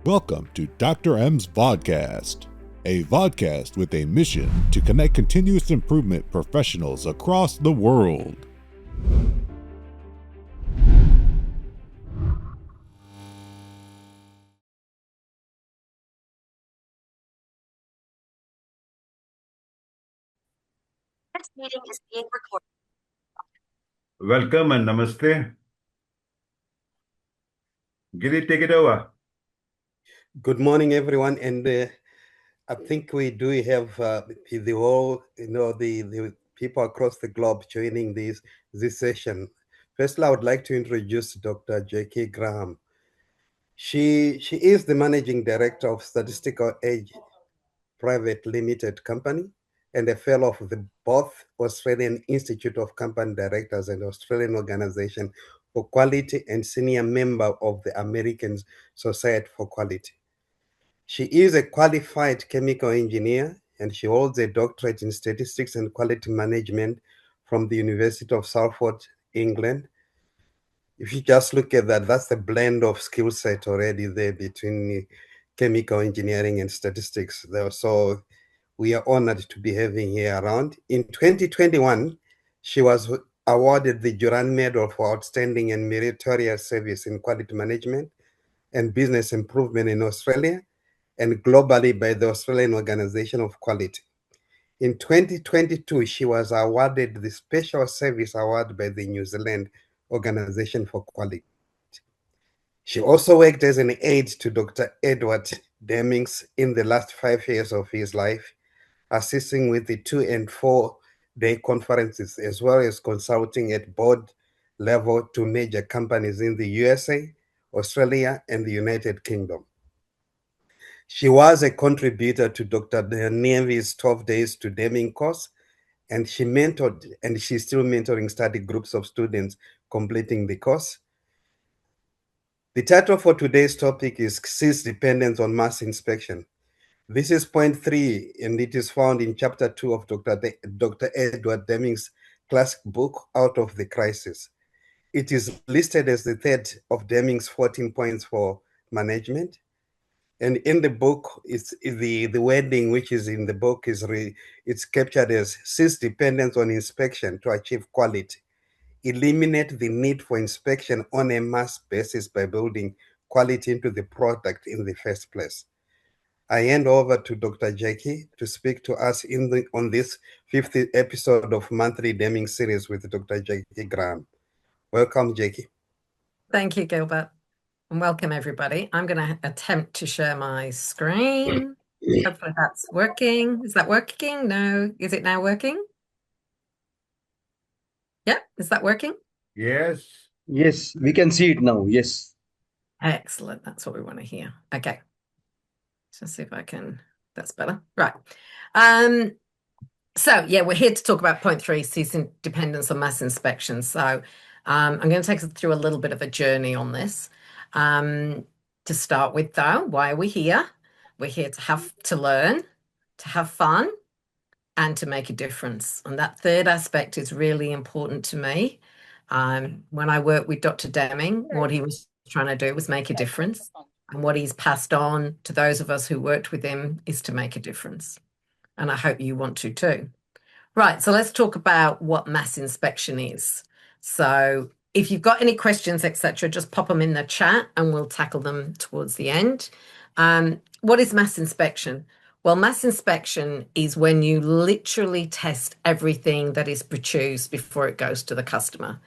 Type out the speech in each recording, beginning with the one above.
Welcome to Dr. M's Vodcast, a vodcast with a mission to connect continuous improvement professionals across the world. This meeting is being recorded. Welcome and namaste. Giri, take it over. Good morning, everyone. And I think we do have the whole, the people across the globe joining this session. Firstly, I would like to introduce Dr. J.K. Graham. She is the managing director of Statistical Private Limited Company and a fellow of the both Australian Institute of Company Directors and Australian Organization for Quality and senior member of the American Society for Quality. She is a qualified chemical engineer and she holds a doctorate in statistics and quality management from the University of Salford, England. If you just look at that, that's a blend of skill set already there between chemical engineering and statistics. So we are honored to be having her around. In 2021, she was awarded the Juran Medal for outstanding and meritorious service in quality management and business improvement in Australia and globally by the Australian Organization of Quality. In 2022, she was awarded the Special Service Award by the New Zealand Organization for Quality. She also worked as an aide to Dr. N.E.S.T Deming in the last 5 years of his life, assisting with the 2- and 4-day conferences, as well as consulting at board level to major companies in the USA, Australia, and the United Kingdom. She was a contributor to Dr. Nevi's 12 Days to Deming course, and she mentored, and she's still mentoring study groups of students completing the course. The title for today's topic is Cease Dependence on Mass Inspection. This is point 3, and it is found in chapter 2 of Dr. Edward Deming's classic book, Out of the Crisis. It is listed as the third of Deming's 14 points for management. And in the book, it's the wording which is in the book it's captured as cease dependence on inspection to achieve quality. Eliminate the need for inspection on a mass basis by building quality into the product in the first place. I hand over to Dr. Jackie to speak to us on this 5th episode of Monthly Deming Series with Dr. Jackie Graham. Welcome, Jackie. Thank you, Gilbert. And welcome, everybody. I'm going to attempt to share my screen. Hopefully that's working. Is that working? No. Is it now working? Yeah. Is that working? Yes. Yes, we can see it now. Yes. Excellent. That's what we want to hear. Okay. Let's see if I can. That's better. Right. So, yeah, we're here to talk about point 3, ceasing dependence on mass inspection. So I'm going to take us through a little bit of a journey on this. To start with, though, why are we here? We're here to learn, to have fun, and to make a difference. And that third aspect is really important to me. When I worked with Dr. Deming, what he was trying to do was make a difference. And what he's passed on to those of us who worked with him is to make a difference. And I hope you want to too. Right, so let's talk about what mass inspection is. So if you've got any questions, etc., just pop them in the chat and we'll tackle them towards the end. What is mass inspection? Well, mass inspection is when you literally test everything that is produced before it goes to the customer.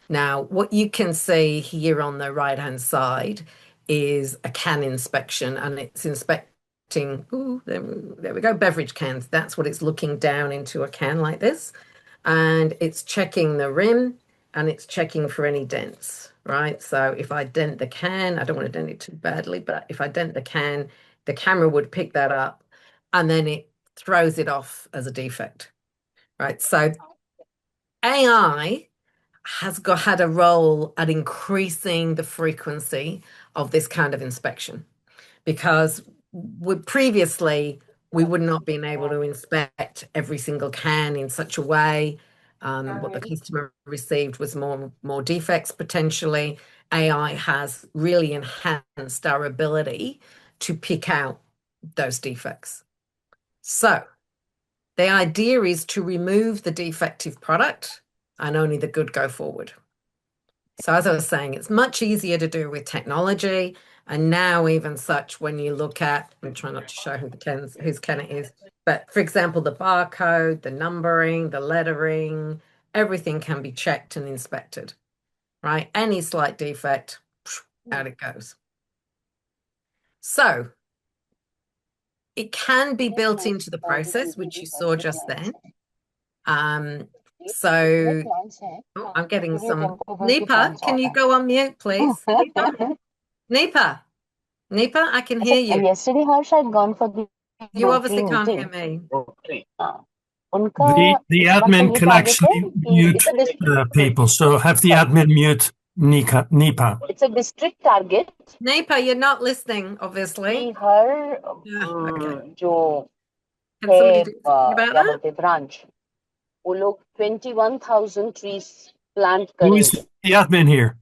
Now, what you can see here on the right-hand side is a can inspection, and it's inspecting, there we go, beverage cans. That's what it's looking down into a can like this. And it's checking the rim and it's checking for any dents, right? So if I dent the can, I don't want to dent it too badly, but if I dent the can, the camera would pick that up and then it throws it off as a defect, right? So AI has had a role at increasing the frequency of this kind of inspection, because previously we would not been able to inspect every single can in such a way. What the customer received was more defects potentially. AI has really enhanced our ability to pick out those defects. So the idea is to remove the defective product and only the good go forward. So as I was saying, it's much easier to do with technology. And now even such when you look at, I'm trying not to show whose Ken it is, but for example, the barcode, the numbering, the lettering, everything can be checked and inspected, right? Any slight defect, out it goes. So it can be built into the process, which you saw just then. So I'm getting some. Nipa, can you go on mute, please? Nipa, I can hear you. Yesterday, Harsh had gone for the You obviously monthly can't hear meeting. me. The admin can actually mute people, so have the admin mute Nipa. It's a district target. Nipa, you're not listening, obviously. Her Okay. जो Can somebody do something है about क्या that? बोलते branch वो लोग 21,000 trees plant Who is करेंगे. the admin here?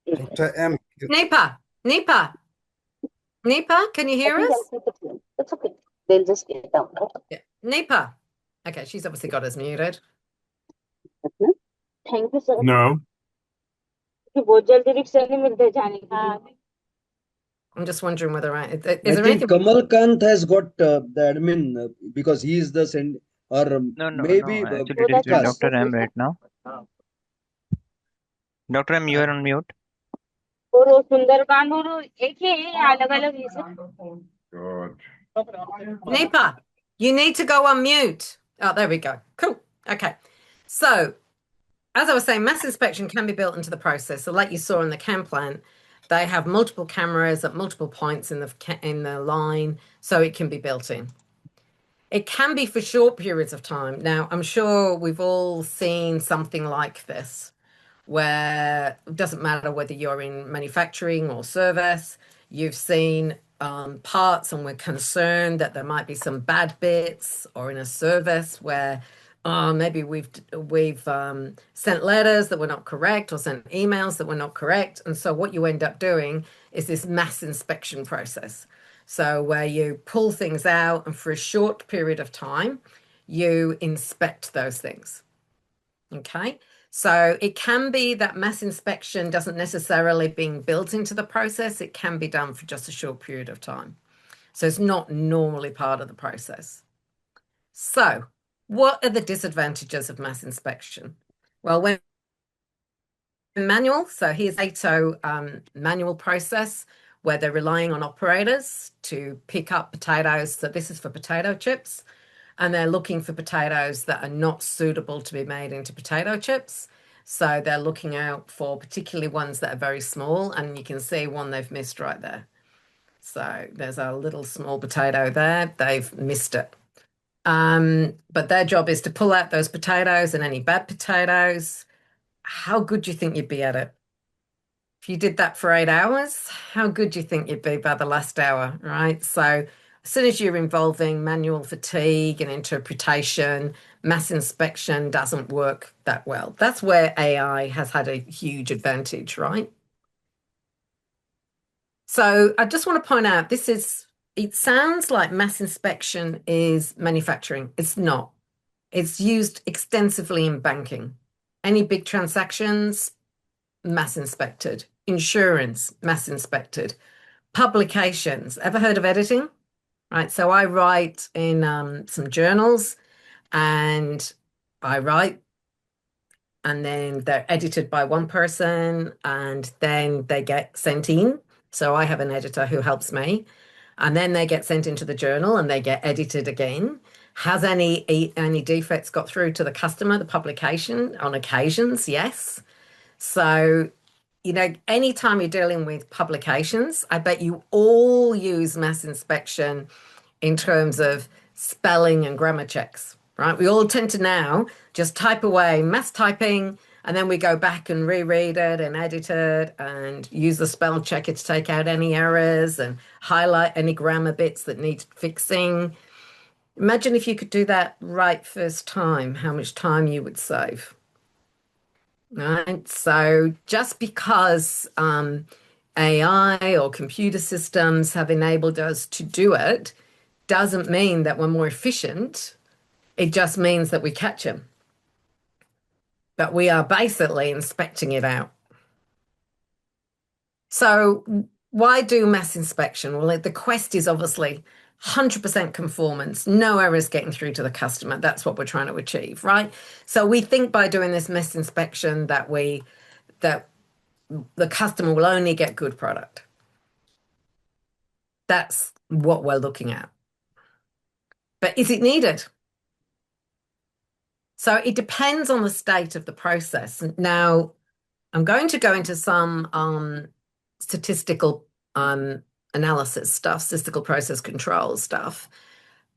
Dr. M. Nipa, can you hear us? It's okay. They'll just get down. Yeah. Nipa. Okay, she's obviously got us muted. Thank you, sir. No. बहुत जल्दी rickshaw नहीं मिलते जाने का. I'm just wondering whether I is there think anything? Kamal Kant has got the admin because he is the No, maybe actually it is Vikas. Dr. M right now. Dr. M, you are on mute. और वो सुंदरकांड और एक ही है अलग-अलग है sir. God. Nipa, you need to go on mute. Oh, there we go. Cool. Okay. So, as I was saying, mass inspection can be built into the process. So, like you saw in the chem plant, they have multiple cameras at multiple points in the line, so it can be built in. It can be for short periods of time. Now, I'm sure we've all seen something like this, where it doesn't matter whether you're in manufacturing or service, you've seen parts and we're concerned that there might be some bad bits, or in a service where maybe we've sent letters that were not correct or sent emails that were not correct. And so what you end up doing is this mass inspection process. So where you pull things out and for a short period of time, you inspect those things. Okay. So it can be that mass inspection doesn't necessarily being built into the process. It can be done for just a short period of time. So it's not normally part of the process. So what are the disadvantages of mass inspection? Well, when manual, so here's ATO manual process where they're relying on operators to pick up potatoes. So this is for potato chips. And they're looking for potatoes that are not suitable to be made into potato chips. So they're looking out for particularly ones that are very small. And you can see one they've missed right there. So there's a little small potato there. They've missed it. But their job is to pull out those potatoes and any bad potatoes. How good do you think you'd be at it? If you did that for 8 hours, how good do you think you'd be by the last hour, right? So as soon as you're involving manual fatigue and interpretation, mass inspection doesn't work that well. That's where AI has had a huge advantage, right? So I just want to point out, it sounds like mass inspection is manufacturing. It's not. It's used extensively in banking. Any big transactions, mass inspected. Insurance, mass inspected. Publications. Ever heard of editing? Right. So I write in some journals and I write and then they're edited by one person and then they get sent in. So I have an editor who helps me and then they get sent into the journal and they get edited again. Has any defects got through to the customer, the publication? On occasions, yes. So, anytime you're dealing with publications, I bet you all use mass inspection in terms of spelling and grammar checks, right? We all tend to now just type away, mass typing, and then we go back and reread it and edit it and use the spell checker to take out any errors and highlight any grammar bits that need fixing. Imagine if you could do that right first time, how much time you would save. Right. So just because AI or computer systems have enabled us to do it doesn't mean that we're more efficient. It just means that we catch them. But we are basically inspecting it out. So why do mass inspection? Well, the quest is obviously 100% conformance, no errors getting through to the customer. That's what we're trying to achieve, right? So we think by doing this mass inspection that the customer will only get good product. That's what we're looking at. But is it needed? So it depends on the state of the process. Now, I'm going to go into some statistical analysis stuff, statistical process control stuff.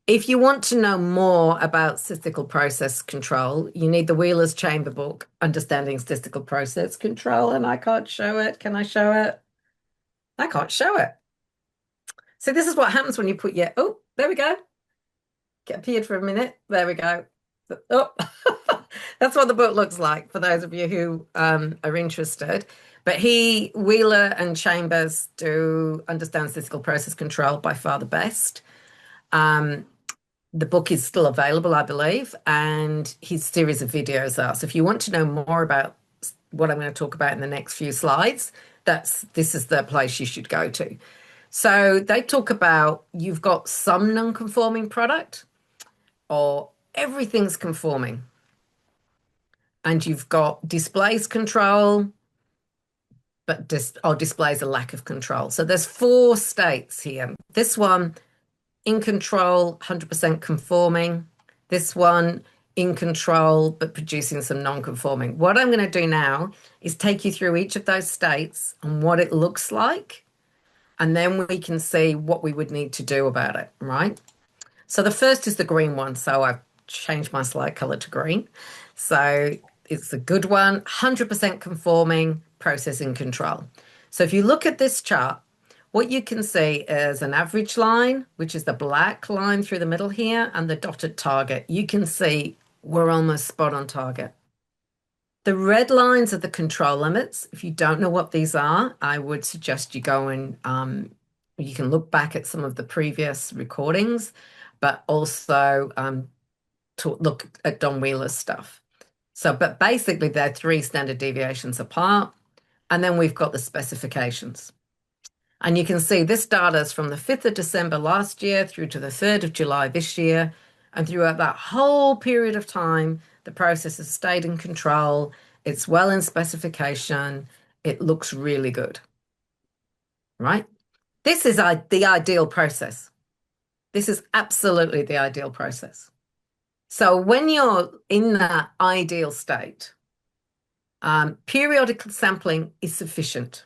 If you want to know more about statistical process control, you need the Wheeler's Chamber book, Understanding Statistical Process Control, and I can't show it. Can I show it? I can't show it. So this is what happens when you put your, oh, there we go. Get appeared for a minute. There we go. Oh, that's what the book looks like for those of you who are interested. But Wheeler and Chambers do Understand Statistical Process Control, by far the best. The book is still available, I believe, and his series of videos are. So if you want to know more about what I'm going to talk about in the next few slides, this is the place you should go to. So they talk about you've got some non-conforming product or everything's conforming. And you've got displays control, but displays a lack of control. So there's 4 states here. This one, in control, 100% conforming. This one, in control, but producing some non-conforming. What I'm going to do now is take you through each of those states and what it looks like. And then we can see what we would need to do about it, right? So the first is the green one. So I've changed my slide color to green. So it's a good one, 100% conforming, processing control. So if you look at this chart, what you can see is an average line, which is the black line through the middle here, and the dotted target. You can see we're almost spot on target. The red lines are the control limits. If you don't know what these are, I would suggest you go and you can look back at some of the previous recordings, but also to look at Don Wheeler's stuff. So, but basically they're 3 standard deviations apart. And then we've got the specifications. And you can see this data is from the 5th of December last year through to the 3rd of July this year. And throughout that whole period of time, the process has stayed in control. It's well in specification. It looks really good, right? This is the ideal process. This is absolutely the ideal process. So when you're in that ideal state, periodic sampling is sufficient.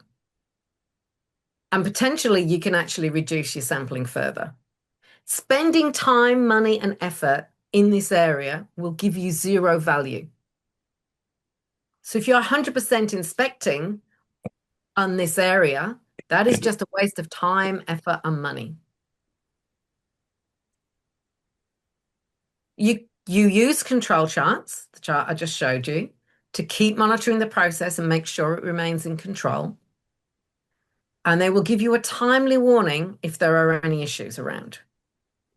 And potentially you can actually reduce your sampling further. Spending time, money, and effort in this area will give you 0 value. So if you're 100% inspecting on this area, that is just a waste of time, effort, and money. You use control charts, the chart I just showed you, to keep monitoring the process and make sure it remains in control. And they will give you a timely warning if there are any issues around,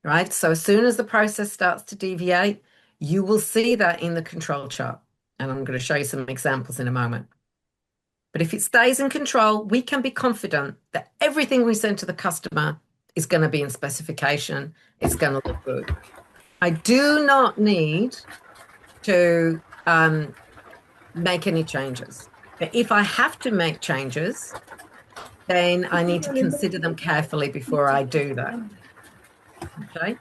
right? So as soon as the process starts to deviate, you will see that in the control chart. And I'm going to show you some examples in a moment. But if it stays in control, we can be confident that everything we send to the customer is going to be in specification. It's going to look good. I do not need to make any changes. But if I have to make changes, then I need to consider them carefully before I do that. Okay.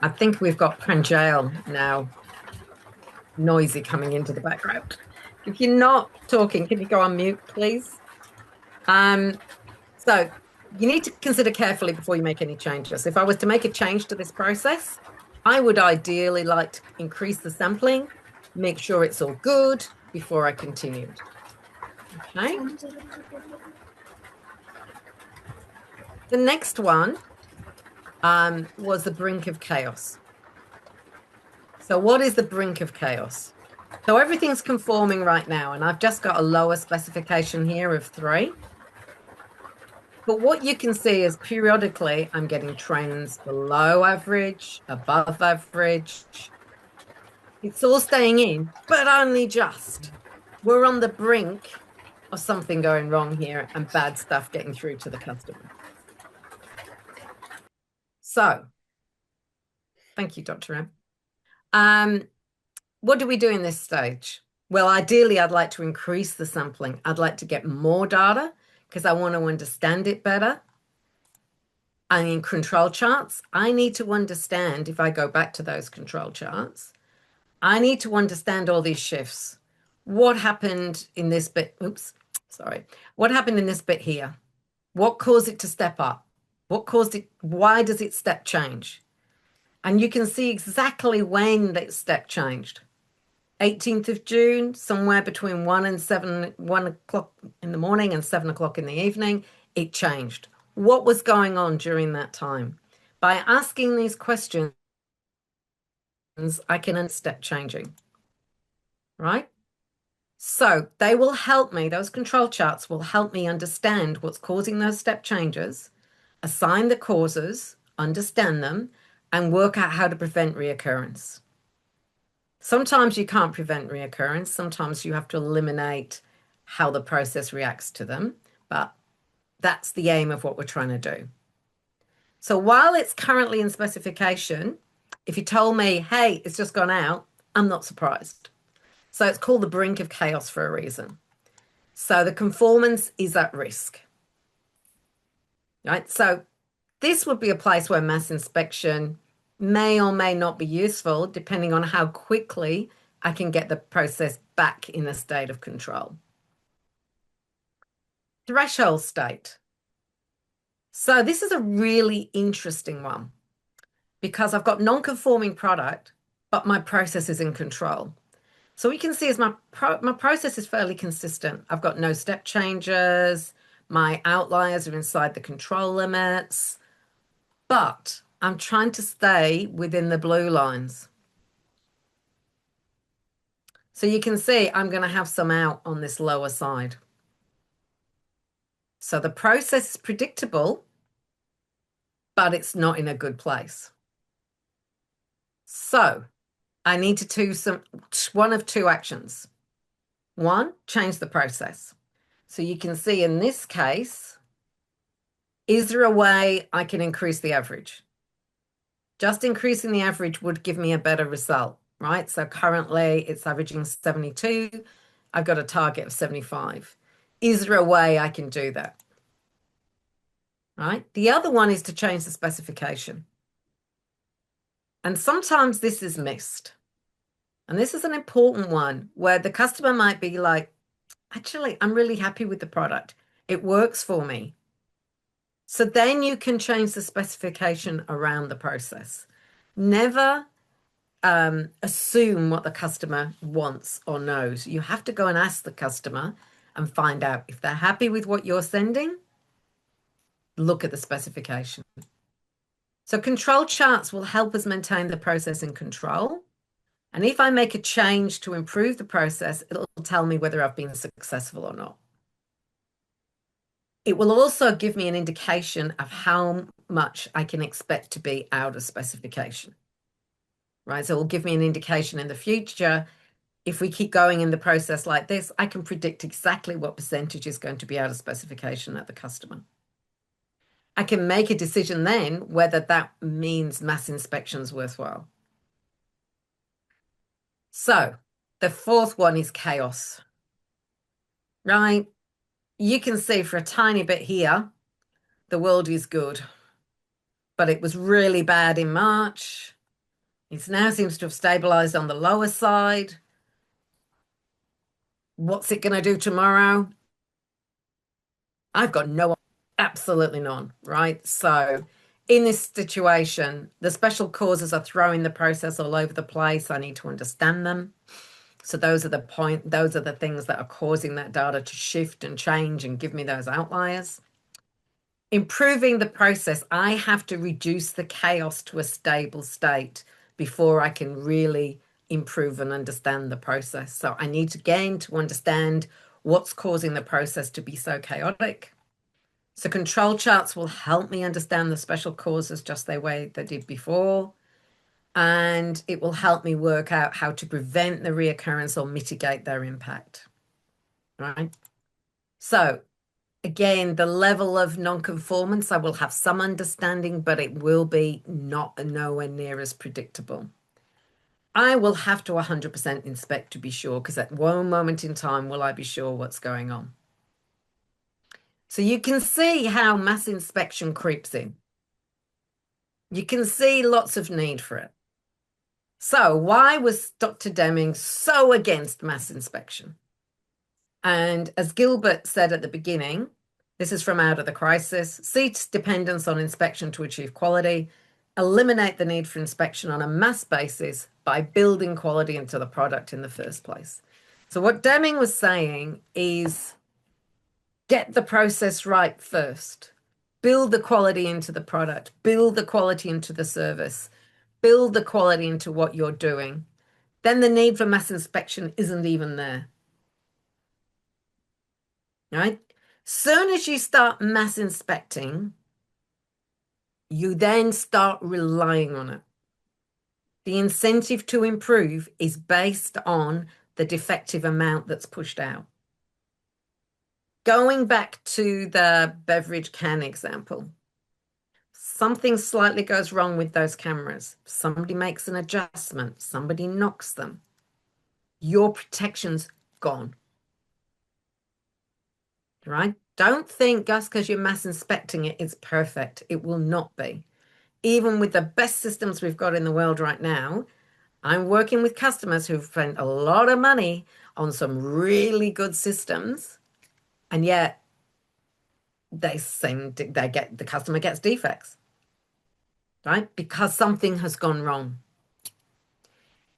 I think we've got Pranjal now noisy coming into the background. If you're not talking, can you go on mute, please? So you need to consider carefully before you make any changes. If I was to make a change to this process, I would ideally like to increase the sampling, make sure it's all good before I continued. Okay. The next one was the brink of chaos. So what is the brink of chaos? So everything's conforming right now, and I've just got a lower specification here of 3. But what you can see is periodically I'm getting trends below average, above average. It's all staying in, but only just. We're on the brink of something going wrong here and bad stuff getting through to the customer. So, thank you, Dr. M. What do we do in this stage? Well, ideally, I'd like to increase the sampling. I'd like to get more data because I want to understand it better. I mean, control charts. I need to understand, if I go back to those control charts, I need to understand all these shifts. What happened in this bit? Oops, sorry. What happened in this bit here? What caused it to step up? What caused it? Why does it step change? And you can see exactly when that step changed. 18th of June, somewhere between 1 o'clock in the morning and 7 o'clock in the evening, it changed. What was going on during that time? By asking these questions, I can step changing, right? So they will help me, those control charts will help me understand what's causing those step changes, assign the causes, understand them, and work out how to prevent reoccurrence. Sometimes you can't prevent reoccurrence. Sometimes you have to eliminate how the process reacts to them, but that's the aim of what we're trying to do. So while it's currently in specification, if you told me, hey, it's just gone out, I'm not surprised. So it's called the brink of chaos for a reason. So the conformance is at risk, right? So this would be a place where mass inspection may or may not be useful, depending on how quickly I can get the process back in a state of control. Threshold state. So this is a really interesting one because I've got non-conforming product, but my process is in control. So we can see as my process is fairly consistent. I've got no step changes. My outliers are inside the control limits, but I'm trying to stay within the blue lines. So you can see I'm going to have some out on this lower side. So the process is predictable, but it's not in a good place. So I need to do one of two actions. One, change the process. So you can see in this case, is there a way I can increase the average? Just increasing the average would give me a better result, right? So currently it's averaging 72. I've got a target of 75. Is there a way I can do that? Right? The other one is to change the specification. And sometimes this is missed. And this is an important one where the customer might be like, actually, I'm really happy with the product. It works for me. So then you can change the specification around the process. Never assume what the customer wants or knows. You have to go and ask the customer and find out if they're happy with what you're sending. Look at the specification. So control charts will help us maintain the process in control. And if I make a change to improve the process, it'll tell me whether I've been successful or not. It will also give me an indication of how much I can expect to be out of specification, right? So it will give me an indication in the future. If we keep going in the process like this, I can predict exactly what percentage is going to be out of specification at the customer. I can make a decision then whether that means mass inspections worthwhile. So the fourth one is chaos, right? You can see for a tiny bit here, the world is good, but it was really bad in March. It now seems to have stabilized on the lower side. What's it going to do tomorrow? I've got absolutely none, right? So in this situation, the special causes are throwing the process all over the place. I need to understand them. So those are the things that are causing that data to shift and change and give me those outliers. Improving the process, I have to reduce the chaos to a stable state before I can really improve and understand the process. So I need to gain to understand what's causing the process to be so chaotic. So control charts will help me understand the special causes just the way they did before. And it will help me work out how to prevent the reoccurrence or mitigate their impact, right? So again, the level of non-conformance, I will have some understanding, but it will be nowhere near as predictable. I will have to 100% inspect to be sure, because at one moment in time, will I be sure what's going on? So you can see how mass inspection creeps in. You can see lots of need for it. So why was Dr. Deming so against mass inspection? And as Gilbert said at the beginning, this is from Out of the Crisis, cease dependence on inspection to achieve quality, eliminate the need for inspection on a mass basis by building quality into the product in the first place. So what Deming was saying is get the process right first. Build the quality into the product, build the quality into the service, build the quality into what you're doing. Then the need for mass inspection isn't even there. Right? Soon as you start mass inspecting, you then start relying on it. The incentive to improve is based on the defective amount that's pushed out. Going back to the beverage can example, something slightly goes wrong with those cameras. Somebody makes an adjustment, somebody knocks them. Your protection's gone. Right? Don't think just because you're mass inspecting it, it's perfect. It will not be. Even with the best systems we've got in the world right now, I'm working with customers who've spent a lot of money on some really good systems, and yet the customer gets defects, right? Because something has gone wrong.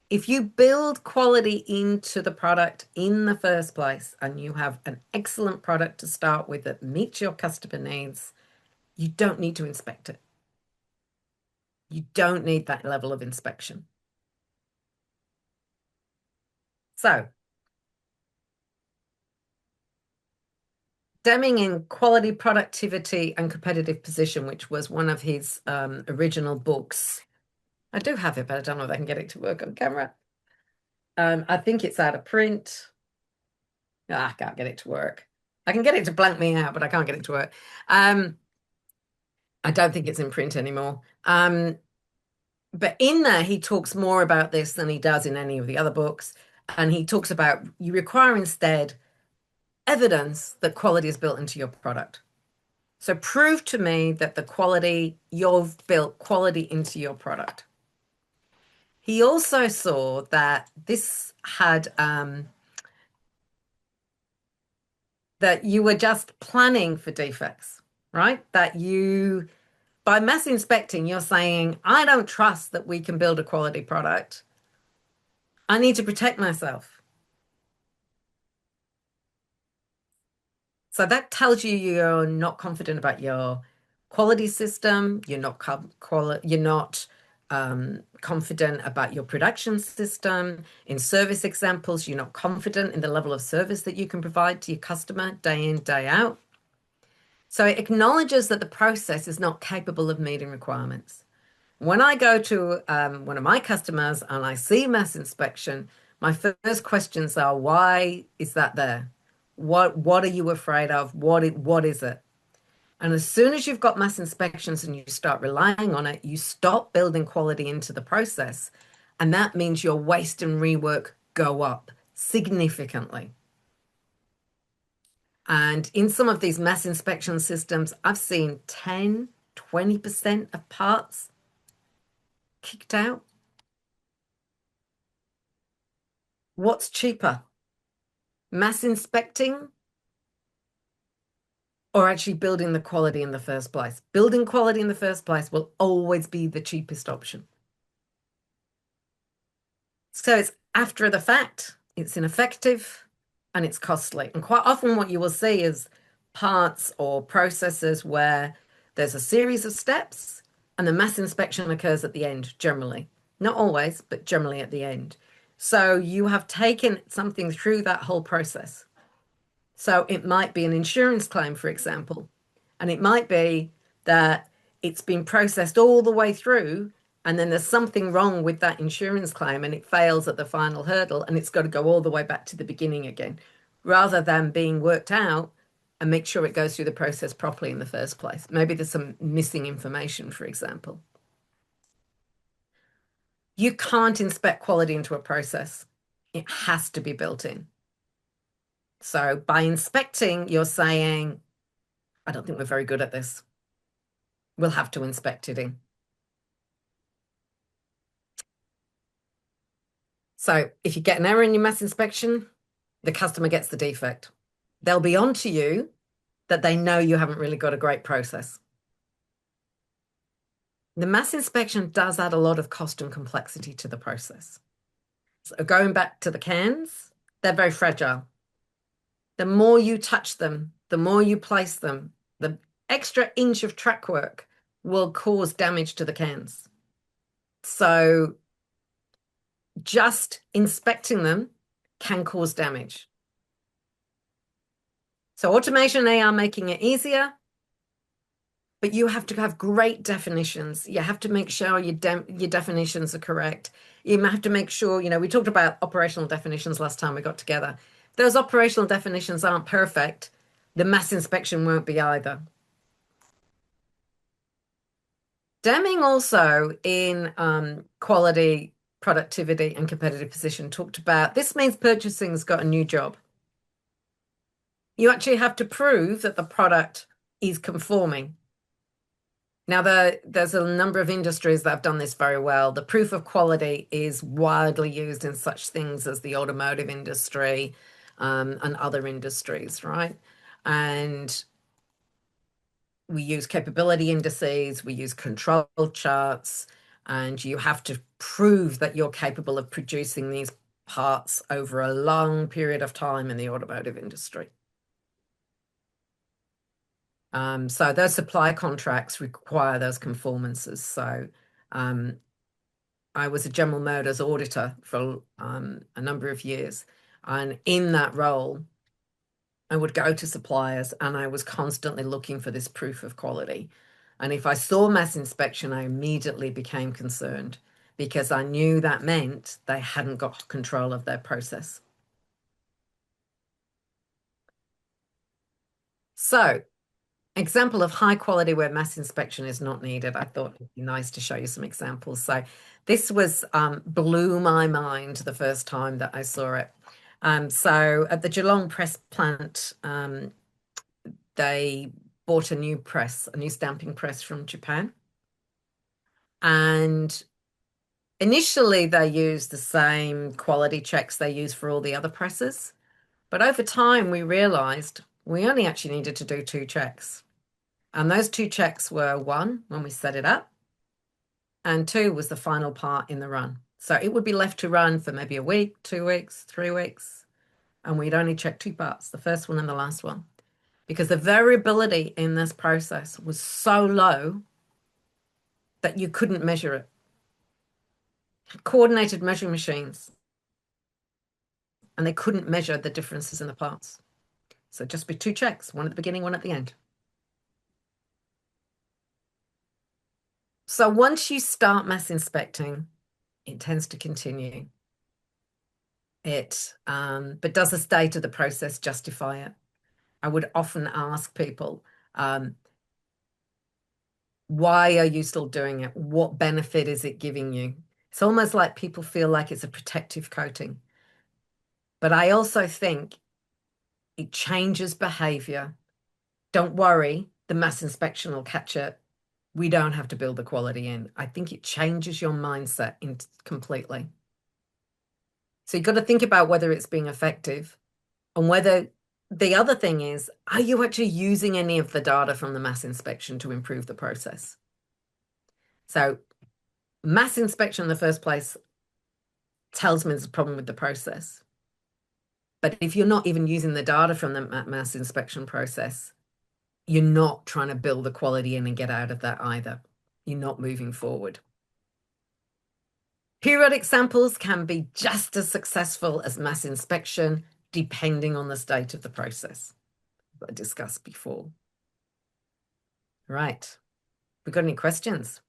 If you build quality into the product in the first place and you have an excellent product to start with that meets your customer needs, you don't need to inspect it. You don't need that level of inspection. So, Deming in Quality, Productivity and Competitive Position, which was one of his original books. I do have it, but I don't know if I can get it to work on camera. I think it's out of print. I can't get it to work. I can get it to blank me out, but I can't get it to work. I don't think it's in print anymore. But in there, he talks more about this than he does in any of the other books. And he talks about you require instead evidence that quality is built into your product. So prove to me that you've built quality into your product. He also saw that this had, that you were just planning for defects, right? That by mass inspecting, you're saying, I don't trust that we can build a quality product. I need to protect myself. So that tells you you're not confident about your quality system. You're not confident about your production system. In service examples, you're not confident in the level of service that you can provide to your customer day in, day out. So it acknowledges that the process is not capable of meeting requirements. When I go to one of my customers and I see mass inspection, my first questions are, why is that there? What are you afraid of? What is it? And as soon as you've got mass inspections and you start relying on it, you stop building quality into the process. And that means your waste and rework go up significantly. And in some of these mass inspection systems, I've seen 10, 20% of parts kicked out. What's cheaper? Mass inspecting or actually building the quality in the first place? Building quality in the first place will always be the cheapest option. So it's after the fact, it's ineffective, and it's costly. And quite often what you will see is parts or processes where there's a series of steps and the mass inspection occurs at the end, generally. Not always, but generally at the end. So you have taken something through that whole process. So it might be an insurance claim, for example, And it might be that it's been processed all the way through, and then there's something wrong with that insurance claim and it fails at the final hurdle, and it's got to go all the way back to the beginning again, rather than being worked out and make sure it goes through the process properly in the first place. Maybe there's some missing information, for example. You can't inspect quality into a process. It has to be built in. So by inspecting, you're saying, I don't think we're very good at this. We'll have to inspect it in. So if you get an error in your mass inspection, the customer gets the defect. They'll be on to you that they know you haven't really got a great process. The mass inspection does add a lot of cost and complexity to the process. So going back to the cans, they're very fragile. The more you touch them, the more you place them, the extra inch of track work will cause damage to the cans. So just inspecting them can cause damage. So automation and AI are making it easier, but you have to have great definitions. You have to make sure your definitions are correct. You have to make sure, we talked about operational definitions last time we got together. If those operational definitions aren't perfect, the mass inspection won't be either. Deming also in quality, productivity, and competitive position talked about, this means purchasing's got a new job. You actually have to prove that the product is conforming. Now, there's a number of industries that have done this very well. The proof of quality is widely used in such things as the automotive industry and other industries, right? And we use capability indices, we use control charts, and you have to prove that you're capable of producing these parts over a long period of time in the automotive industry. So those supply contracts require those conformances. So I was a General Motors auditor for a number of years. And in that role, I would go to suppliers and I was constantly looking for this proof of quality. And if I saw mass inspection, I immediately became concerned because I knew that meant they hadn't got control of their process. So, example of high quality where mass inspection is not needed. I thought it'd be nice to show you some examples. So this was blew my mind the first time that I saw it. So at the Geelong press plant, they bought a new stamping press from Japan. And initially they used the same quality checks they use for all the other presses. But over time we realized we only actually needed to do 2 checks. And those 2 checks were 1, when we set it up, and 2 was the final part in the run. So it would be left to run for maybe a week, 2 weeks, 3 weeks, and we'd only check 2 parts, the first one and the last one, because the variability in this process was so low that you couldn't measure it. Coordinated measuring machines, and they couldn't measure the differences in the parts. So just be 2 checks, one at the beginning, one at the end. So once you start mass inspecting, it tends to continue. But does the state of the process justify it? I would often ask people, why are you still doing it? What benefit is it giving you? It's almost like people feel like it's a protective coating. But I also think it changes behavior. Don't worry, the mass inspection will catch it. We don't have to build the quality in. I think it changes your mindset completely. So you've got to think about whether it's being effective and whether the other thing is, are you actually using any of the data from the mass inspection to improve the process? So mass inspection in the first place tells me there's a problem with the process. But if you're not even using the data from the mass inspection process, you're not trying to build the quality in and get out of that either. You're not moving forward. Periodic samples can be just as successful as mass inspection, depending on the state of the process that I discussed before. Right. We got any questions?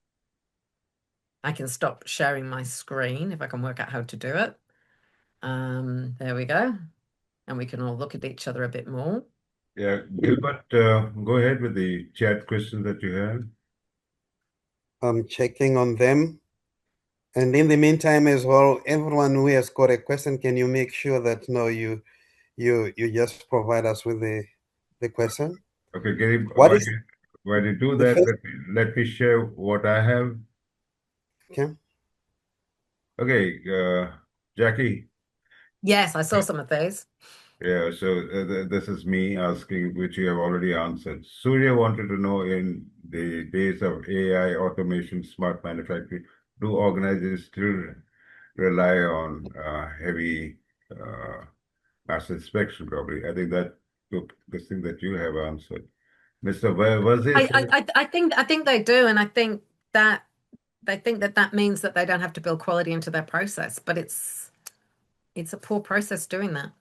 I can stop sharing my screen if I can work out how to do it. There we go. And we can all look at each other a bit more. Yeah, Gilbert, go ahead with the chat questions that you have. I'm checking on them. And in the meantime as well, everyone who has got a question, can you make sure that you just provide us with the question? Okay, Gary, What is while you do the that, first? let me share what I have. Okay. Okay, Jackie. Yes, I saw some of those. Yeah, so this is me asking, which you have already answered. Surya wanted to know, in the days of AI, automation, smart manufacturing, do organizations still rely on heavy mass inspection? Probably. I think that the thing that you have answered. Mr. Wazir says, I think they do, and I think that that means that they don't have to build quality into their process, but it's a poor process doing that.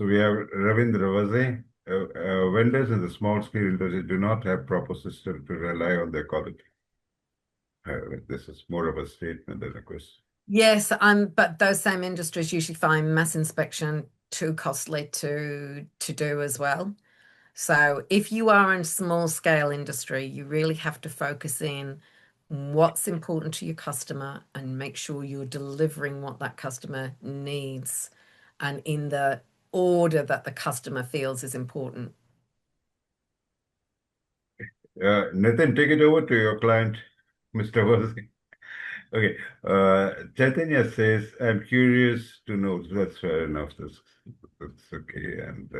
so we have Ravindra Wazir. Vendors in the small scale industry do not have proper system to rely on their quality. This is more of a statement than a question. Yes, but those same industries usually find mass inspection too costly to do as well. So if you are in small scale industry, you really have to focus in what's important to your customer and make sure you're delivering what that customer needs and in the order that the customer feels is important. Nitin, take it over to your client, Mr. Wazir. Okay. Chaitanya says, I'm curious to know. That's fair enough. That's okay. And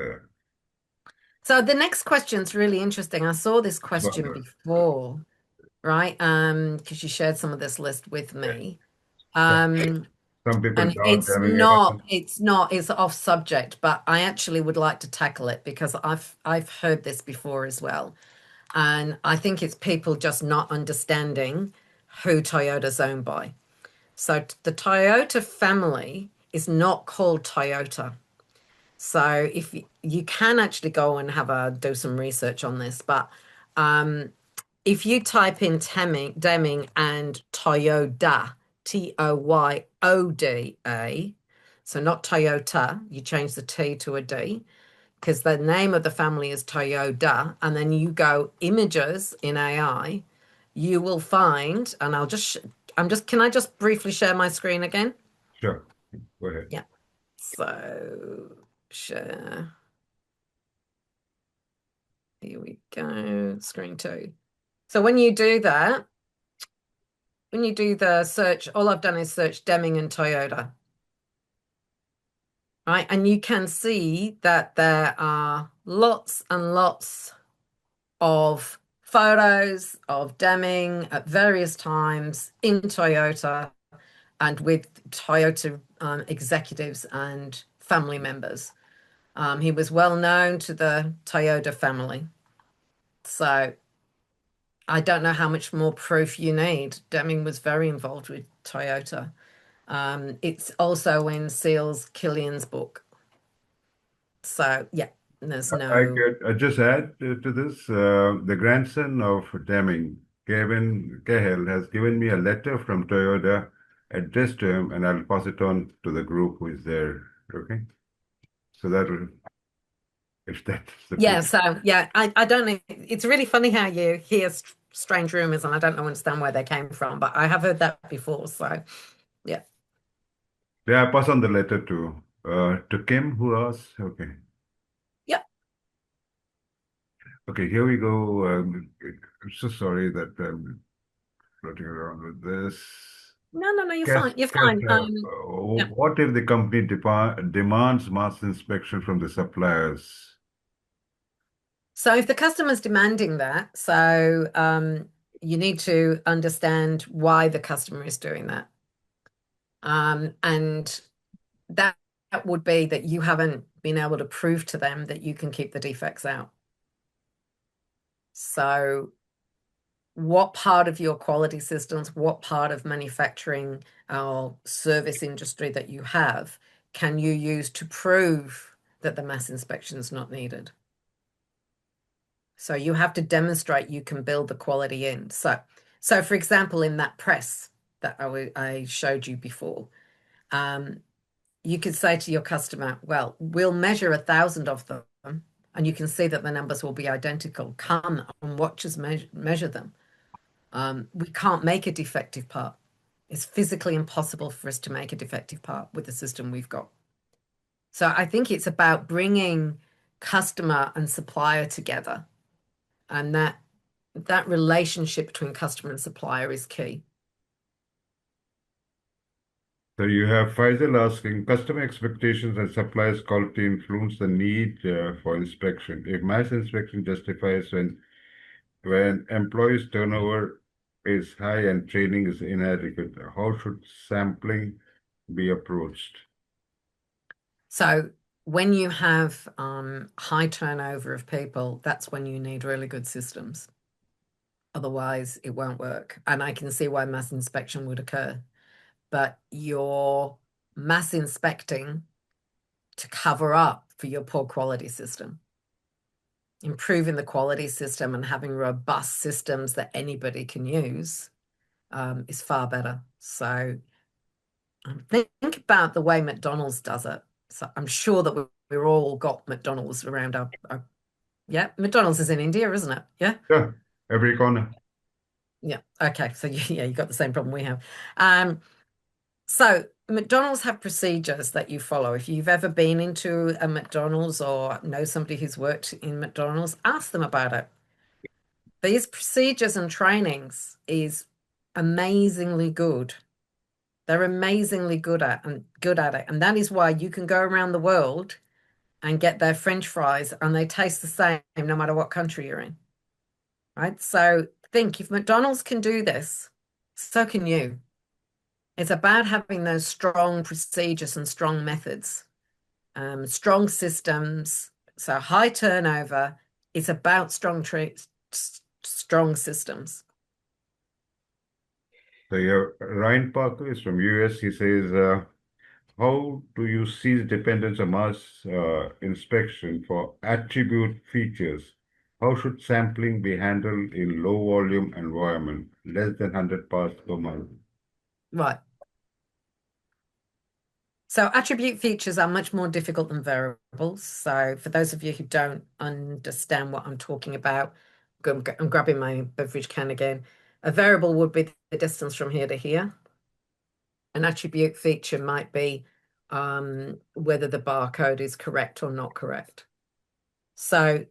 so the next question's really interesting. I saw this question before, right? Because you shared some of this list with me. some people And doubt having it's off subject, but I actually would like to tackle it because I've heard this before as well. And I think it's people just not understanding who Toyota's owned by. So the Toyota family is not called Toyota. So if you can actually go and do some research on this, but if you type in Deming and Toyoda, Toyoda, so not Toyota, you change the T to a D, because the name of the family is Toyoda, and then you go images in AI, you will find, and can I just briefly share my screen again? Sure. Go ahead. Yeah. So share. Here we go. Screen 2. So when you do that, when you do the search, all I've done is search Deming and Toyota. Right? And you can see that there are lots and lots of photos of Deming at various times in Toyota and with Toyota executives and family members. He was well known to the Toyota family. So I don't know how much more proof you need. Deming was very involved with Toyota. It's also in Seals Killian's book. So yeah, there's no. I just add to this, the grandson of Deming, Kevin Cahill, has given me a letter from Toyota addressed to him, and I'll pass it on to the group who is there. Okay, so that will, if that's the Yeah, case. so yeah, I don't know. It's really funny how you hear strange rumors, and I don't understand where they came from, but I have heard that before. So yeah. Yeah, I pass on the letter to Kim, who asked. Okay. Yeah. Okay, here we go. I'm so sorry that I'm floating around with this. No, you're fine. You're fine. Yeah. What if the company demands mass inspection from the suppliers? So if the customer's demanding that, so you need to understand why the customer is doing that. And that would be that you haven't been able to prove to them that you can keep the defects out. So what part of your quality systems, what part of manufacturing or service industry that you have can you use to prove that the mass inspection is not needed? So you have to demonstrate you can build the quality in. So for example, in that press that I showed you before, you could say to your customer, well, we'll measure 1,000 of them, and you can see that the numbers will be identical. Come and watch us measure them. We can't make a defective part. It's physically impossible for us to make a defective part with the system we've got. So I think it's about bringing customer and supplier together, and that relationship between customer and supplier is key. So you have Faisal asking, customer expectations and suppliers' quality influence the need for inspection. If mass inspection justifies when employees' turnover is high and training is inadequate, how should sampling be approached? So when you have high turnover of people, that's when you need really good systems. Otherwise, it won't work. And I can see why mass inspection would occur. But you're mass inspecting to cover up for your poor quality system. Improving the quality system and having robust systems that anybody can use is far better. So think about the way McDonald's does it. So I'm sure that we've all got McDonald's around our yeah, McDonald's is in India, isn't it? Yeah. Yeah, every corner. Yeah. Okay. So yeah, you got the same problem we have. So McDonald's have procedures that you follow. If you've ever been into a McDonald's or know somebody who's worked in McDonald's, ask them about it. These procedures and trainings is amazingly good. They're amazingly good at it. And that is why you can go around the world and get their French fries and they taste the same no matter what country you're in. Right? So think, if McDonald's can do this, so can you. It's about having those strong procedures and strong methods, strong systems. So high turnover is about strong systems. So your Ryan Parker is from US. He says, how do you cease dependence on mass inspection for attribute features? How should sampling be handled in low volume environment, less than 100 parts per month? Right. So attribute features are much more difficult than variables. So for those of you who don't understand what I'm talking about, I'm grabbing my beverage can again. A variable would be the distance from here to here. An attribute feature might be whether the barcode is correct or not correct. So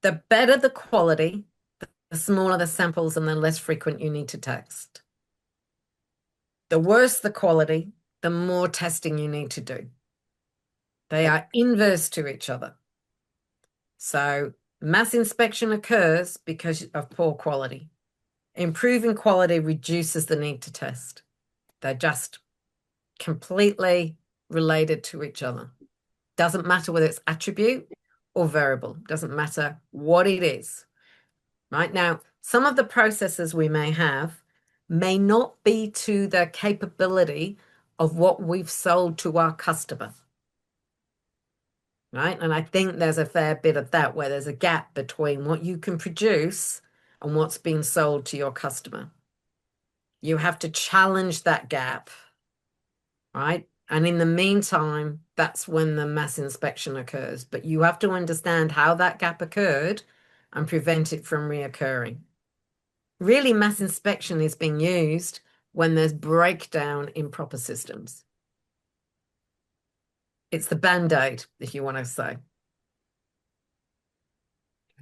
the better the quality, the smaller the samples and the less frequent you need to test. The worse the quality, the more testing you need to do. They are inverse to each other. So mass inspection occurs because of poor quality. Improving quality reduces the need to test. They're just completely related to each other. Doesn't matter whether it's attribute or variable. Doesn't matter what it is. Right now, some of the processes we may have may not be to the capability of what we've sold to our customer. Right? And I think there's a fair bit of that where there's a gap between what you can produce and what's being sold to your customer. You have to challenge that gap, right? And in the meantime, that's when the mass inspection occurs. But you have to understand how that gap occurred and prevent it from reoccurring. Really, mass inspection is being used when there's breakdown in proper systems. It's the Band-Aid, if you want to say.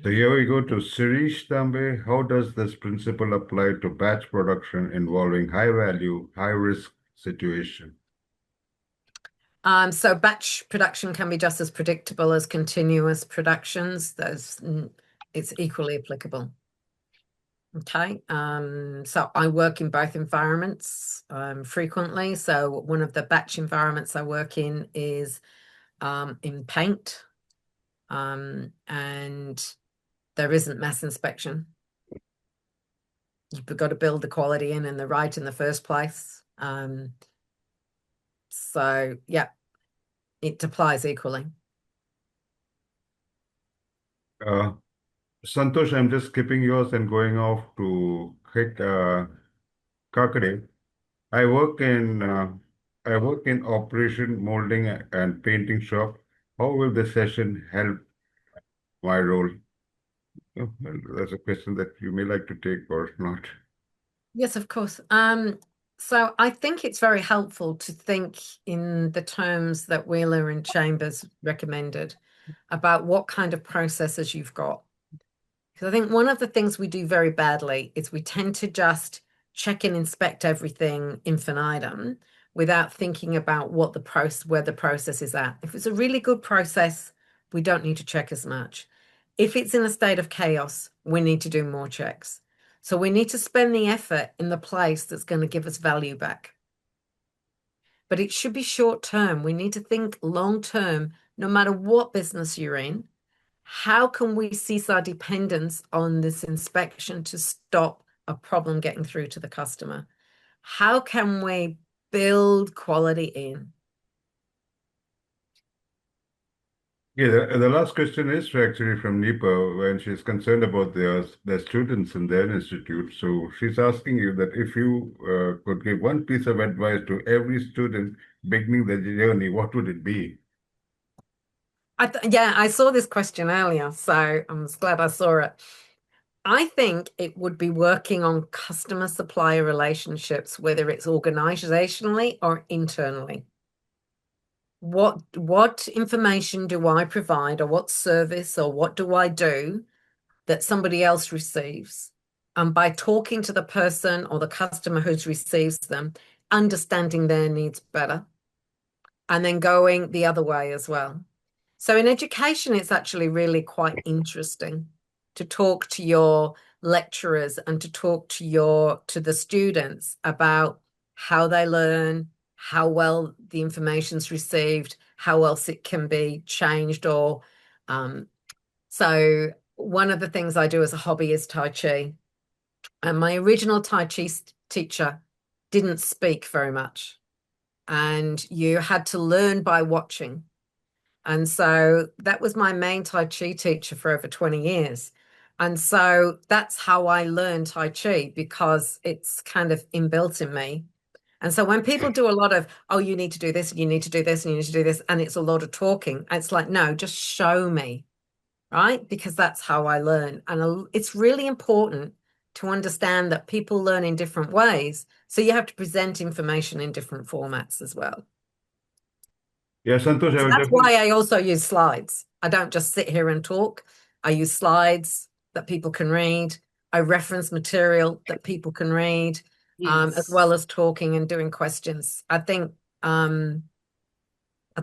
So here we go to Sirish Tambe. How does this principle apply to batch production involving high value, high risk situation? So batch production can be just as predictable as continuous productions. It's equally applicable. Okay. So I work in both environments frequently. So one of the batch environments I work in is in paint, and there isn't mass inspection. You've got to build the quality in and the right in the first place. So yeah, it applies equally. Uh, Santosh, I'm just skipping yours and going off to Kakade. I work in operation molding and painting shop. How will this session help my role? Oh, well, that's a question that you may like to take or not. Yes, of course. So I think it's very helpful to think in the terms that Wheeler and Chambers recommended about what kind of processes you've got. Because I think one of the things we do very badly is we tend to just check and inspect everything infinitum without thinking about where the process is at. If it's a really good process, we don't need to check as much. If it's in a state of chaos, we need to do more checks. So we need to spend the effort in the place that's going to give us value back. But it should be short term. We need to think long term, no matter what business you're in. How can we cease our dependence on this inspection to stop a problem getting through to the customer? How can we build quality in? Yeah, the last question is actually from Nipa when she's concerned about their students in their institute. So she's asking you that if you could give one piece of advice to every student beginning the journey, what would it be? Yeah, I saw this question earlier, so I'm glad I saw it. I think it would be working on customer supplier relationships, whether it's organizationally or internally. What information do I provide, or what service, or what do I do that somebody else receives? And by talking to the person or the customer who's receives them, understanding their needs better, and then going the other way as well. So in education, it's actually really quite interesting to talk to your lecturers and to talk to the students about how they learn, how well the information's received, how else it can be changed. So one of the things I do as a hobby is Tai Chi. And my original Tai Chi teacher didn't speak very much. And you had to learn by watching. And so that was my main Tai Chi teacher for over 20 years. And so that's how I learned Tai Chi, because it's kind of inbuilt in me. And so when people do a lot of, oh, you need to do this, and you need to do this, and you need to do this, and it's a lot of talking, it's like, no, just show me, right? Because that's how I learn. And it's really important to understand that people learn in different ways. So you have to present information in different formats as well. Yeah, Santosh, I will That's definitely. why I also use slides. I don't just sit here and talk. I use slides that people can read. I reference material that people can read, as well as talking and doing questions. I think I'd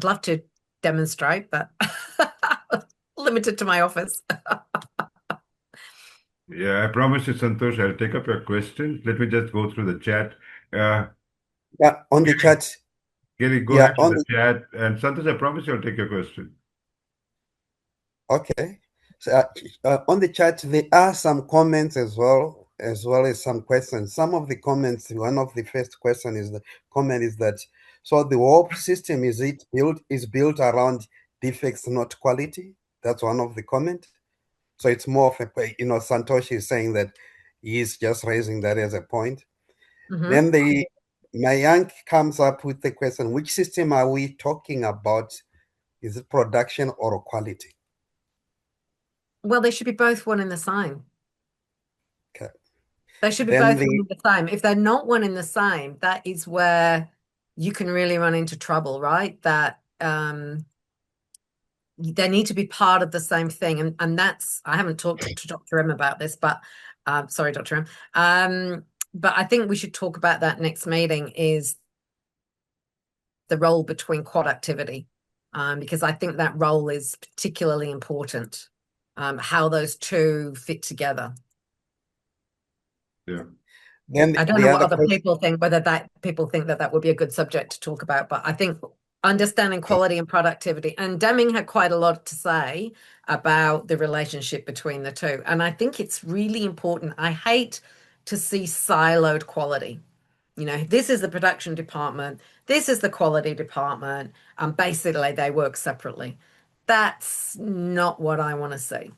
love to demonstrate, but limited to my office. Yeah, I promise you, Santosh, I'll take up your question. Let me just go through the chat. Yeah, on the chat. Gary, go Yeah, ahead with the chat. And Santosh, I promise you I'll take your question. Okay. So on the chat, there are some comments as well as some questions. Some of the comments, one of the first question is the comment is that, so the whole system is built around defects, not quality. That's one of the comments. So it's more of a, Santoshi is saying that he's just raising that as a point. Then Mayank comes up with the question, which system are we talking about? Is it production or quality? Well, they should be both one and the same. Okay. They should be both one and the same. If they're not one and the same, that is where you can really run into trouble, right? That they need to be part of the same thing. And that's, I haven't talked to Dr. M about this, but sorry, Dr. M. But I think we should talk about that next meeting, is the role between productivity, because I think that role is particularly important, how those two fit together. Yeah. I don't know what other people think, whether people think that would be a good subject to talk about, but I think understanding quality and productivity, and Deming had quite a lot to say about the relationship between the two. And I think it's really important. I hate to see siloed quality. This is the production department, this is the quality department, and basically they work separately. That's not what I want to see.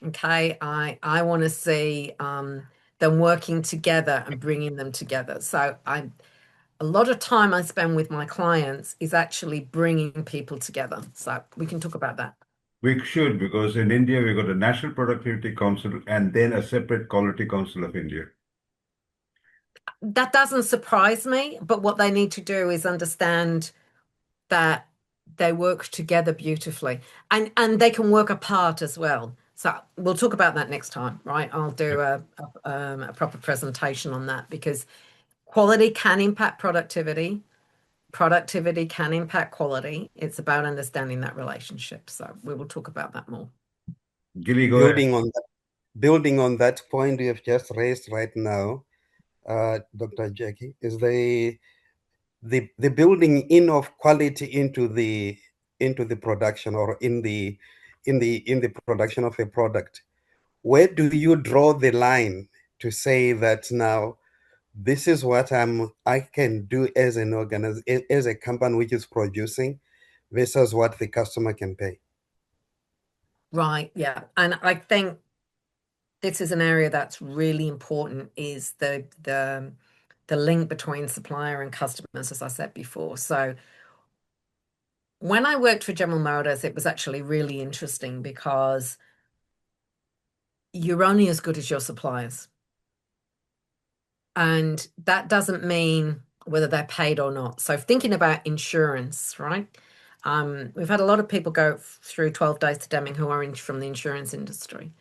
Okay, I want to see them working together and bringing them together. So a lot of time I spend with my clients is actually bringing people together. So we can talk about that. We should, because in India, we got a National Productivity Council and then a separate Quality Council of India. That doesn't surprise me, but what they need to do is understand that they work together beautifully and they can work apart as well. So we'll talk about that next time, right? I'll do a proper presentation on that, because quality can impact productivity. Productivity can impact quality. It's about understanding that relationship. So we will talk about that more. Gilly, go ahead. Building on that point you have just raised right now, Dr. Jackie, is the building in of quality into the production, or in the production of a product. Where do you draw the line to say that now this is what I can do as an as a company which is producing, versus what the customer can pay? Right, yeah. And I think this is an area that's really important, is the link between supplier and customers, as I said before. So when I worked for General Motors, it was actually really interesting, because you're only as good as your suppliers. And that doesn't mean whether they're paid or not. So thinking about insurance, right? We've had a lot of people go through 12 Days to Deming who are from the insurance industry.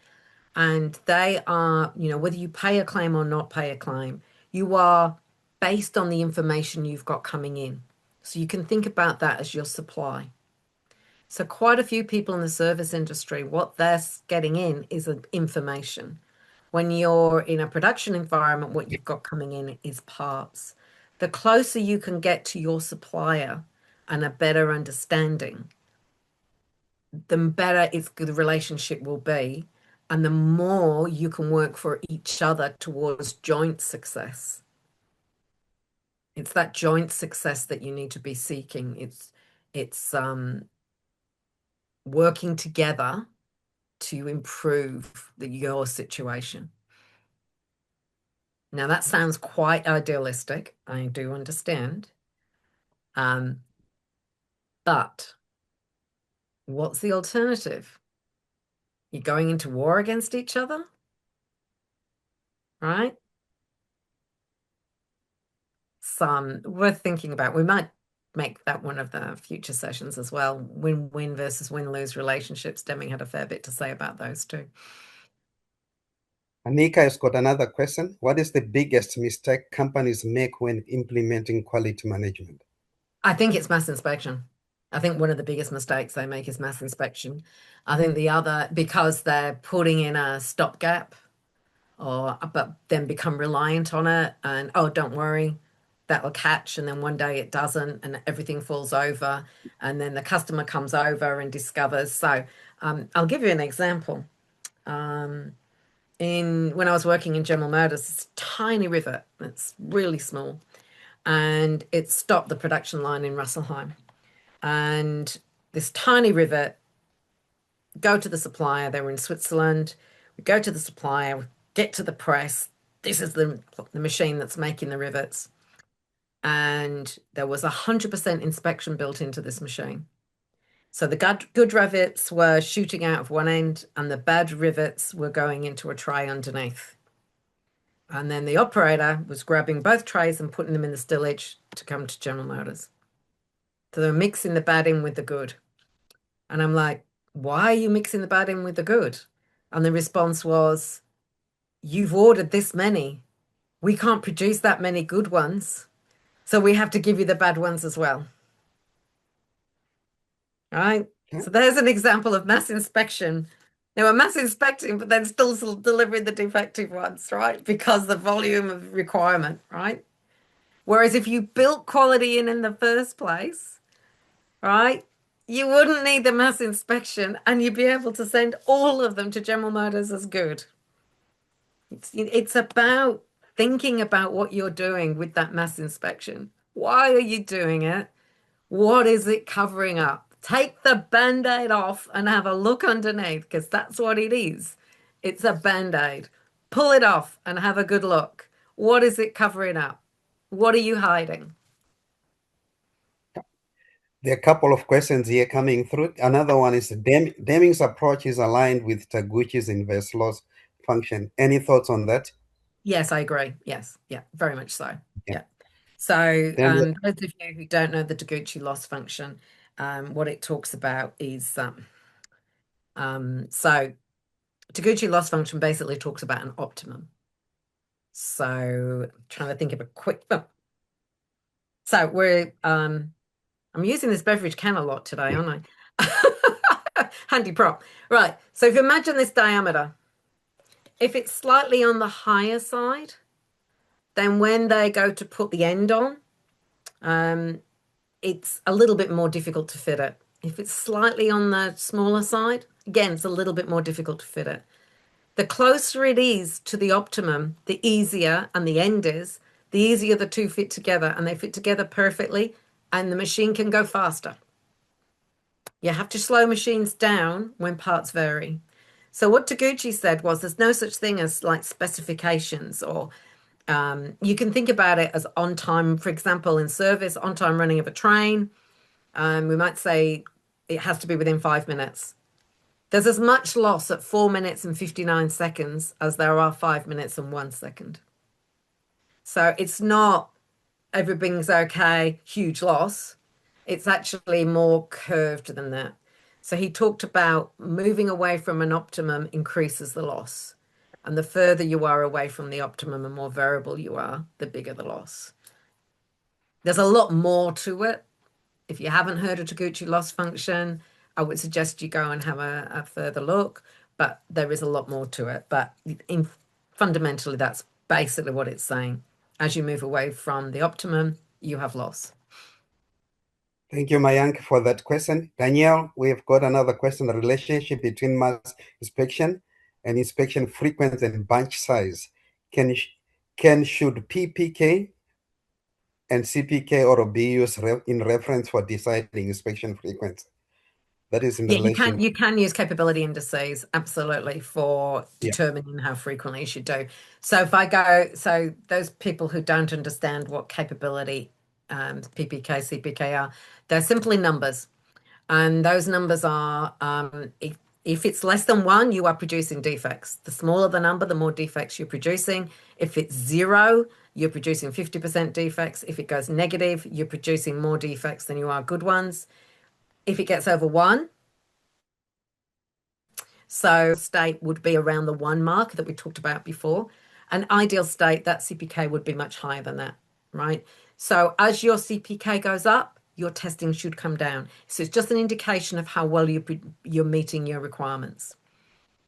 And they are, whether you pay a claim or not pay a claim, you are based on the information you've got coming in. So you can think about that as your supply. So quite a few people in the service industry, what they're getting in is information. When you're in a production environment, what you've got coming in is parts. The closer you can get to your supplier and a better understanding, the better the relationship will be, and the more you can work for each other towards joint success. It's that joint success that you need to be seeking. It's working together to improve your situation. Now, that sounds quite idealistic. I do understand. But what's the alternative? You're going into war against each other, right? Some worth thinking about. We might make that one of the future sessions as well. Win-win versus win-lose relationships. Deming had a fair bit to say about those too. Anika has got another question. What is the biggest mistake companies make when implementing quality management? I think it's mass inspection. I think one of the biggest mistakes they make is mass inspection. I think the other, because they're putting in a stopgap, but then become reliant on it, and oh, don't worry, that'll catch, and then one day it doesn't, and everything falls over, and then the customer comes over and discovers. So I'll give you an example. When I was working in General Motors, it's a tiny rivet, it's really small, and it stopped the production line in Russellheim. And this tiny rivet, go to the supplier, they were in Switzerland, we go to the supplier, get to the press, this is the machine that's making the rivets. And there was 100% inspection built into this machine. So the good rivets were shooting out of one end, and the bad rivets were going into a tray underneath. And then the operator was grabbing both trays and putting them in the stillage to come to General Motors. So they were mixing the bad in with the good. And I'm like, why are you mixing the bad in with the good? And the response was, you've ordered this many. We can't produce that many good ones. So we have to give you the bad ones as well. Right? So there's an example of mass inspection. They were mass inspecting, but then still delivering the defective ones, right? Because the volume of requirement, right? Whereas if you built quality in the first place, right, you wouldn't need the mass inspection, and you'd be able to send all of them to General Motors as good. It's about thinking about what you're doing with that mass inspection. Why are you doing it? What is it covering up? Take the Band-Aid off and have a look underneath, because that's what it is. It's a Band-Aid. Pull it off and have a good look. What is it covering up? What are you hiding? There are a couple of questions here coming through. Another one is Deming's approach is aligned with Taguchi's inverse loss function. Any thoughts on that? Yes, I agree. Yes. Yeah, very much so. Yeah. Yeah. So Then those of you who don't know the Taguchi loss function, what it talks about is so Taguchi loss function basically talks about an optimum. So trying to think of a quick so we're I'm using this beverage can a lot today, aren't I? Handy prop. Right. So if you imagine this diameter, if it's slightly on the higher side, then when they go to put the end on, it's a little bit more difficult to fit it. If it's slightly on the smaller side, again, it's a little bit more difficult to fit it. The closer it is to the optimum, the easier, and the end is, the easier the two fit together, and they fit together perfectly, and the machine can go faster. You have to slow machines down when parts vary. So what Taguchi said was there's no such thing as like specifications, or you can think about it as on time, for example, in service, on time running of a train. We might say it has to be within 5 minutes. There's as much loss at 4 minutes and 59 seconds as there are 5 minutes and 1 second. So it's not everything's okay, huge loss. It's actually more curved than that. So he talked about moving away from an optimum increases the loss. And the further you are away from the optimum and more variable you are, the bigger the loss. There's a lot more to it. If you haven't heard of Taguchi loss function, I would suggest you go and have a further look, but there is a lot more to it. But fundamentally, that's basically what it's saying. As you move away from the optimum, you have loss. Thank you, Mayank, for that question. Danielle, we've got another question, the relationship between mass inspection and inspection frequency and bunch size. Should PPK and CPK or be used in reference for deciding inspection frequency? That is in relation. You can use capability indices absolutely for determining how frequently you should do. So if I go, so those people who don't understand what capability PPK, CPK are, they're simply numbers. And those numbers are, if it's less than 1, you are producing defects. The smaller the number, the more defects you're producing. If it's 0, you're producing 50% defects. If it goes negative, you're producing more defects than you are good ones. If it gets over 1, so state would be around the 1 mark that we talked about before. An ideal state, that CPK would be much higher than that, right? So as your CPK goes up, your testing should come down. So it's just an indication of how well you're meeting your requirements,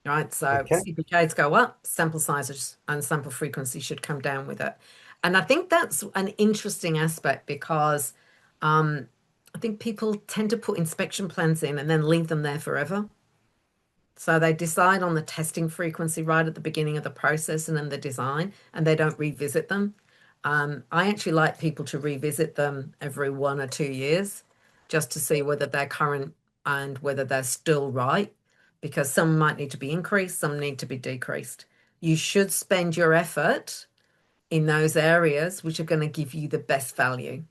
right? So CPKs go up, sample sizes and sample frequency should come down with it. And I think that's an interesting aspect because I think people tend to put inspection plans in and then leave them there forever. So they decide on the testing frequency right at the beginning of the process and then the design, and they don't revisit them. I actually like people to revisit them every 1 or 2 years just to see whether they're current and whether they're still right, because some might need to be increased, some need to be decreased. You should spend your effort in those areas which are going to give you the best value.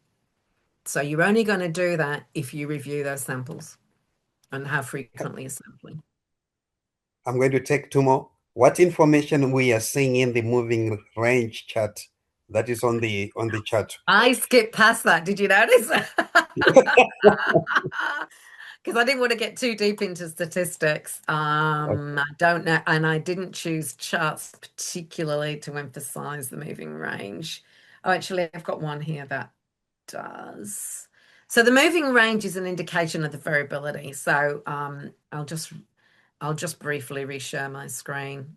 So you're only going to do that if you review those samples and how frequently you're sampling. I'm going to take 2 more. What information we are seeing in the moving range chart that is on the chart? I skipped past that. Did you notice? Because I didn't want to get too deep into statistics. I don't know, and I didn't choose charts particularly to emphasize the moving range. Oh, actually, I've got one here that does. So the moving range is an indication of the variability. So I'll just briefly reshare my screen.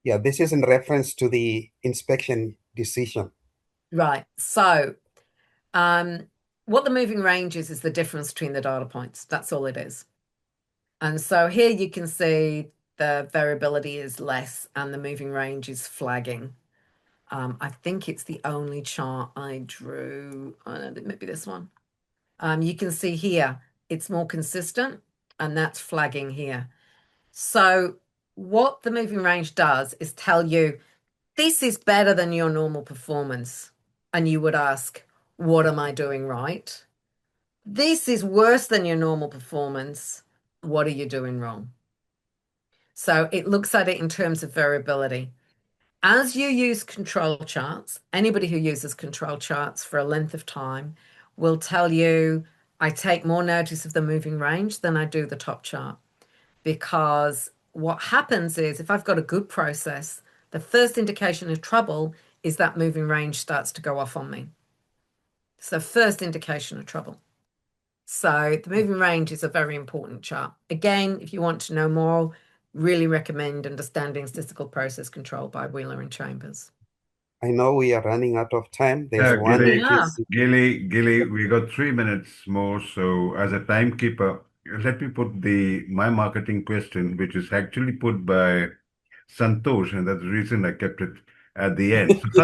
Yeah, this is in reference to the inspection decision. Right. So what the moving range is the difference between the data points. That's all it is. And so here you can see the variability is less and the moving range is flagging. I think it's the only chart I drew. Maybe this one. You can see here, it's more consistent and that's flagging here. So what the moving range does is tell you this is better than your normal performance. And you would ask, what am I doing right? This is worse than your normal performance. What are you doing wrong? So it looks at it in terms of variability. As you use control charts, anybody who uses control charts for a length of time will tell you, I take more notice of the moving range than I do the top chart. Because what happens is if I've got a good process, the first indication of trouble is that moving range starts to go off on me. So first indication of trouble. So the moving range is a very important chart. Again, if you want to know more, really recommend Understanding Statistical Process Control by Wheeler and Chambers. I know we are running out of time. There's one Gilly, which is Gilly, we got 3 minutes more. So as a timekeeper, let me put my marketing question, which is actually put by Santosh, and that's the reason I kept it at the end. So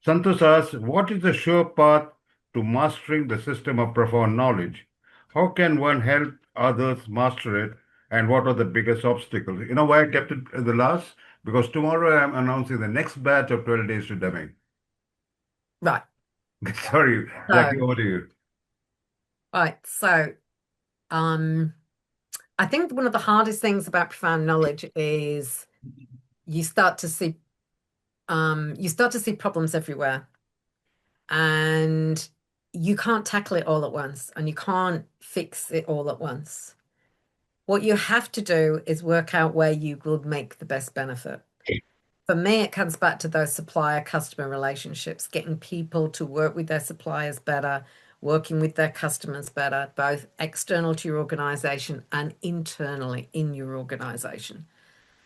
Santosh asks, what is the sure path to mastering the system of profound knowledge? How can one help others master it? And what are the biggest obstacles? You know why I kept it at the last? Because tomorrow I'm announcing the next batch of 12 days to Deming. Right. Sorry, Jackie, over to you. Right. So I think one of the hardest things about profound knowledge is you start to see problems everywhere, and you can't tackle it all at once, and you can't fix it all at once. What you have to do is work out where you will make the best benefit. For me, it comes back to those supplier-customer relationships, getting people to work with their suppliers better, working with their customers better, both external to your organization and internally in your organization.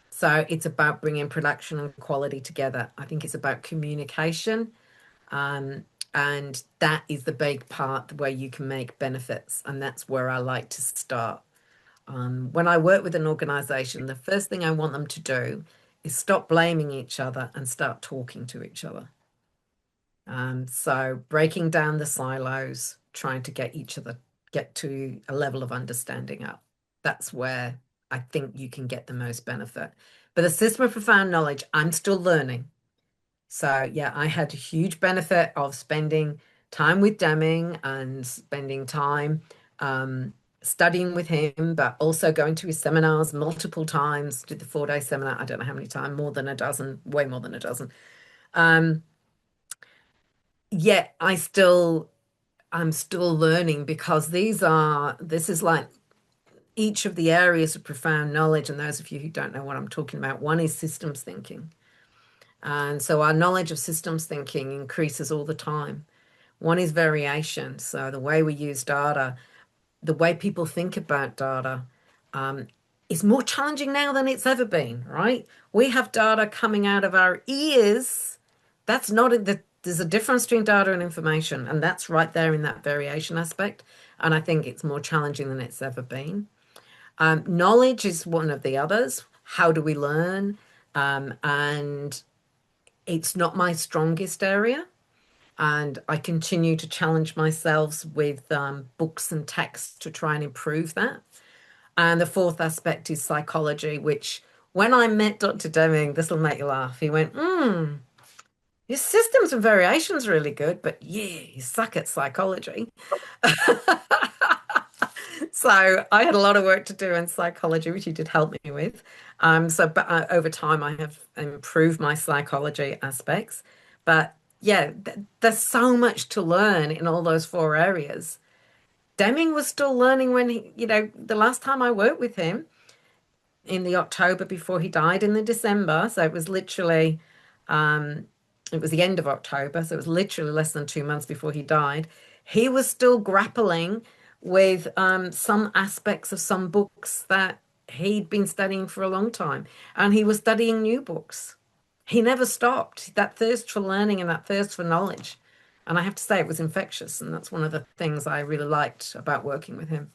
So it's about bringing production and quality together. I think it's about communication. And that is the big part where you can make benefits. And that's where I like to start. When I work with an organization, the first thing I want them to do is stop blaming each other and start talking to each other. So breaking down the silos, trying to get to a level of understanding up. That's where I think you can get the most benefit. But the system of profound knowledge, I'm still learning. So yeah, I had a huge benefit of spending time with Deming and spending time studying with him, but also going to his seminars multiple times. Did the 4-day seminar, I don't know how many times, more than a dozen, way more than a dozen. Yet I'm still learning, because this is like each of the areas of profound knowledge. And those of you who don't know what I'm talking about, one is systems thinking. And so our knowledge of systems thinking increases all the time. One is variation. So the way we use data, the way people think about data, is more challenging now than it's ever been, right? We have data coming out of our ears. There's a difference between data and information, and that's right there in that variation aspect. And I think it's more challenging than it's ever been. Knowledge is one of the others. How do we learn? And it's not my strongest area. And I continue to challenge myself with books and texts to try and improve that. And the fourth aspect is psychology, which when I met Dr. Deming, this will make you laugh. He went, your systems and variations are really good, but yeah, you suck at psychology. So I had a lot of work to do in psychology, which he did help me with. But over time, I have improved my psychology aspects. But yeah, there's so much to learn in all those 4 areas. Deming was still learning when the last time I worked with him in the October before he died in the December. So it was literally, it was the end of October. So it was literally less than 2 months before he died. He was still grappling with some aspects of some books that he'd been studying for a long time. And he was studying new books. He never stopped. That thirst for learning and that thirst for knowledge. And I have to say it was infectious. And that's one of the things I really liked about working with him.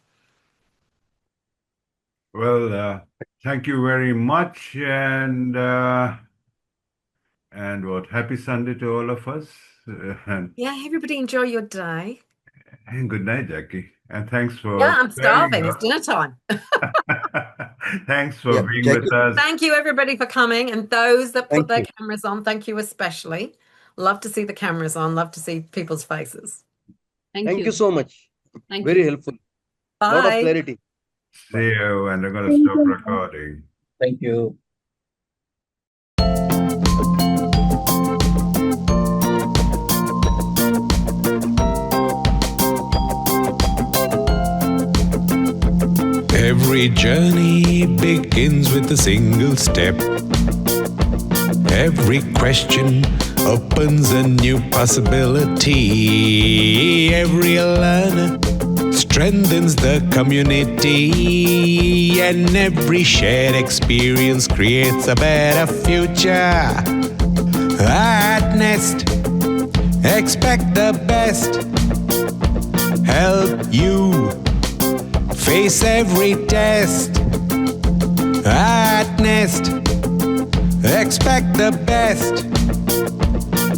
Well, thank you very much. And what, happy Sunday to all of us. Yeah, everybody enjoy your day. And good night, Jackie. And thanks for I'm starving. It's dinner time. Thanks for being with us. Thank you, everybody, for coming. And those that put Thank their you. cameras on, thank you especially. Love to see the cameras on. Love to see people's faces. Thank you so much. Thank Very you. helpful. Bye. Lot of clarity. See you, and we're going to stop recording. Thank you. Every journey begins with a single step. Every question opens a new possibility. Every learner strengthens the community, and every shared experience creates a better future. At N.E.S.T, expect the best. Help you face every test. At N.E.S.T, expect the best.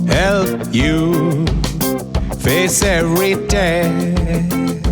Help you face every test.